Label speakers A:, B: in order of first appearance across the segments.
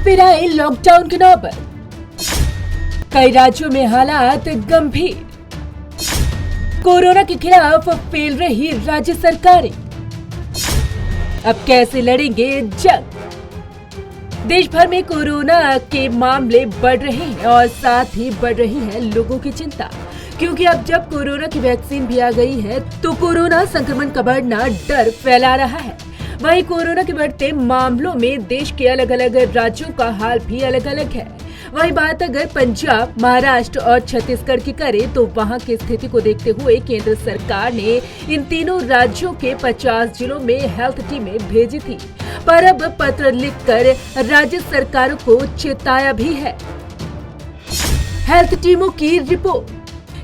A: फिर आए लॉकडाउन की नौबत। कई राज्यों में हालात गंभीर। कोरोना के खिलाफ फेल रही राज्य सरकारें। अब कैसे लड़ेंगे जंग? देश भर में कोरोना के मामले बढ़ रहे हैं और साथ ही बढ़ रही है लोगों की चिंता, क्योंकि अब जब कोरोना की वैक्सीन भी आ गई है तो कोरोना संक्रमण का बढ़ना डर फैला रहा है। वहीं कोरोना के बढ़ते मामलों में देश के अलग अलग राज्यों का हाल भी अलग अलग है। वहीं बात अगर पंजाब, महाराष्ट्र और छत्तीसगढ़ की करें तो वहां की स्थिति को देखते हुए केंद्र सरकार ने इन तीनों राज्यों के 50 जिलों में हेल्थ टीमें भेजी थी, पर अब पत्र लिखकर राज्य सरकारों को चेताया भी है। हेल्थ टीमों की रिपोर्ट।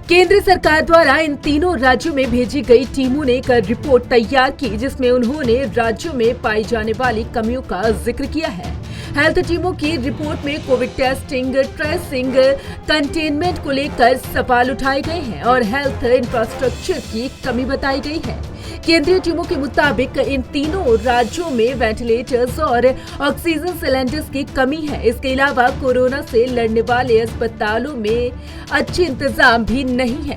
A: केंद्र सरकार द्वारा इन तीनों राज्यों में भेजी गई टीमों ने एक रिपोर्ट तैयार की, जिसमें उन्होंने राज्यों में पाई जाने वाली कमियों का जिक्र किया है। हेल्थ टीमों की रिपोर्ट में कोविड टेस्टिंग, ट्रेसिंग, कंटेनमेंट को लेकर सवाल उठाए गए हैं और हेल्थ इंफ्रास्ट्रक्चर की कमी बताई गई है। केंद्रीय टीमों के मुताबिक इन तीनों राज्यों में वेंटिलेटर्स और ऑक्सीजन सिलेंडर्स की कमी है। इसके अलावा कोरोना से लड़ने वाले अस्पतालों में अच्छे इंतजाम भी नहीं है।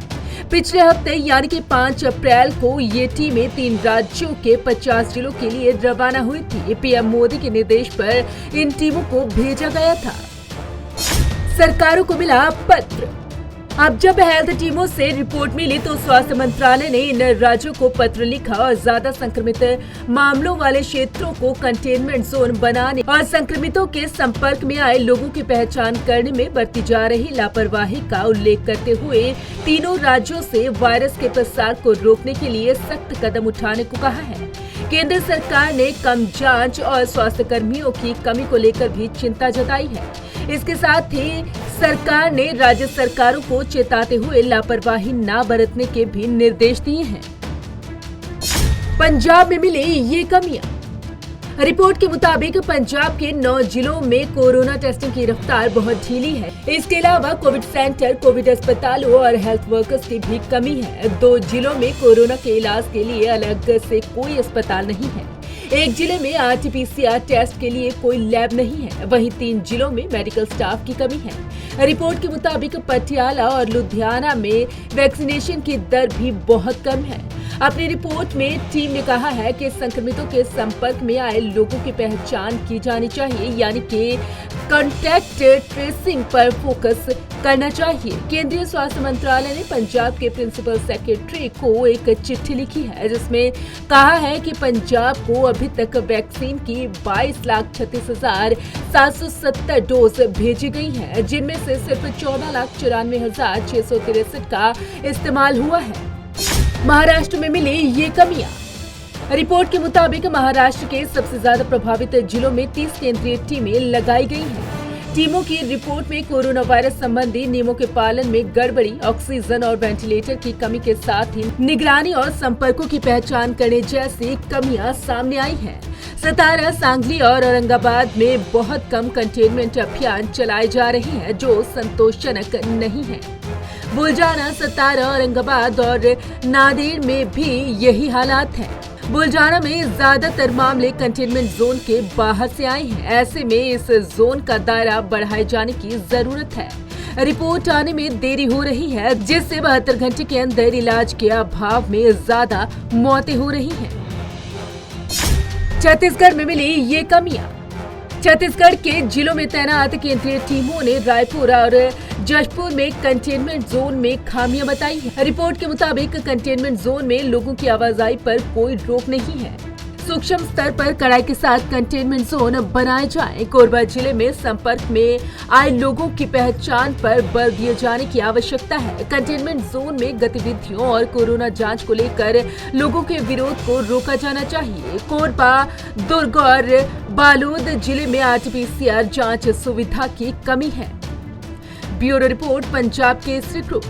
A: पिछले हफ्ते यानी कि 5 अप्रैल को ये टीमें 3 राज्यों के 50 जिलों के लिए रवाना हुई थी। पीएम मोदी के निर्देश पर इन टीमों को भेजा गया था। सरकारों को मिला पत्र। अब जब हेल्थ टीमों से रिपोर्ट मिली तो स्वास्थ्य मंत्रालय ने इन राज्यों को पत्र लिखा और ज्यादा संक्रमित मामलों वाले क्षेत्रों को कंटेनमेंट जोन बनाने और संक्रमितों के संपर्क में आए लोगों की पहचान करने में बरती जा रही लापरवाही का उल्लेख करते हुए तीनों राज्यों से वायरस के प्रसार को रोकने के लिए सख्त कदम उठाने को कहा है। केंद्र सरकार ने कम जांच और स्वास्थ्य कर्मियों की कमी को लेकर भी चिंता जताई है। इसके साथ ही सरकार ने राज्य सरकारों को चेताते हुए लापरवाही न बरतने के भी निर्देश दिए हैं। पंजाब में मिली ये कमियां। रिपोर्ट के मुताबिक पंजाब के 9 जिलों में कोरोना टेस्टिंग की रफ्तार बहुत ढीली है। इसके अलावा कोविड सेंटर, कोविड अस्पतालों और हेल्थ वर्कर्स की भी कमी है। 2 जिलों में कोरोना के इलाज के लिए अलग से कोई अस्पताल नहीं है। एक जिले में RT-PCR टेस्ट के लिए कोई लैब नहीं है। वहीं 3 जिलों में मेडिकल स्टाफ की कमी है। रिपोर्ट के मुताबिक पटियाला और लुधियाना में वैक्सीनेशन की दर भी बहुत कम है। अपनी रिपोर्ट में टीम ने कहा है कि संक्रमितों के संपर्क में आए लोगों की पहचान की जानी चाहिए, यानी कि कॉन्टैक्ट ट्रेसिंग पर फोकस करना चाहिए। केंद्रीय स्वास्थ्य मंत्रालय ने पंजाब के प्रिंसिपल सेक्रेटरी को एक चिट्ठी लिखी है, जिसमें कहा है कि पंजाब को अभी तक वैक्सीन की 22,36,770 डोज भेजी गई है, जिनमें से सिर्फ 14,94,663 का इस्तेमाल हुआ है। महाराष्ट्र में मिली ये कमियां। रिपोर्ट के मुताबिक महाराष्ट्र के सबसे ज्यादा प्रभावित जिलों में 30 केंद्रीय टीमें लगाई गई हैं। टीमों की रिपोर्ट में कोरोना वायरस संबंधी नियमों के पालन में गड़बड़ी, ऑक्सीजन और वेंटिलेटर की कमी के साथ ही निगरानी और संपर्कों की पहचान करने जैसी कमियां सामने आई हैं। सतारा, सांगली और औरंगाबाद में बहुत कम कंटेनमेंट अभियान चलाए जा रहे हैं, जो संतोषजनक नहीं है। बुलजाना, सतारा, औरंगाबाद और नांदेड़ में भी यही हालात हैं। बुलजाना में ज्यादातर मामले कंटेनमेंट जोन के बाहर से आए हैं। ऐसे में इस जोन का दायरा बढ़ाए जाने की जरूरत है। रिपोर्ट आने में देरी हो रही है, जिससे 72 घंटे के अंदर इलाज के अभाव में ज्यादा मौतें हो रही हैं। छत्तीसगढ़ में मिली ये कमियां। छत्तीसगढ़ के जिलों में तैनात केंद्रीय टीमों ने रायपुर और जशपुर में कंटेनमेंट जोन में खामियां बताई है। रिपोर्ट के मुताबिक कंटेनमेंट जोन में लोगों की आवाजाही पर कोई रोक नहीं है। सूक्ष्म स्तर पर कड़ाई के साथ कंटेनमेंट जोन बनाए जाएं। कोरबा जिले में संपर्क में आए लोगों की पहचान पर बल दिए जाने की आवश्यकता है। कंटेनमेंट जोन में गतिविधियों और कोरोना जांच को लेकर लोगों के विरोध को रोका जाना चाहिए। कोरबा, दुर्ग और बालोद जिले में RT-PCR जांच सुविधा की कमी है। Bureau report, Punjab Kesari group.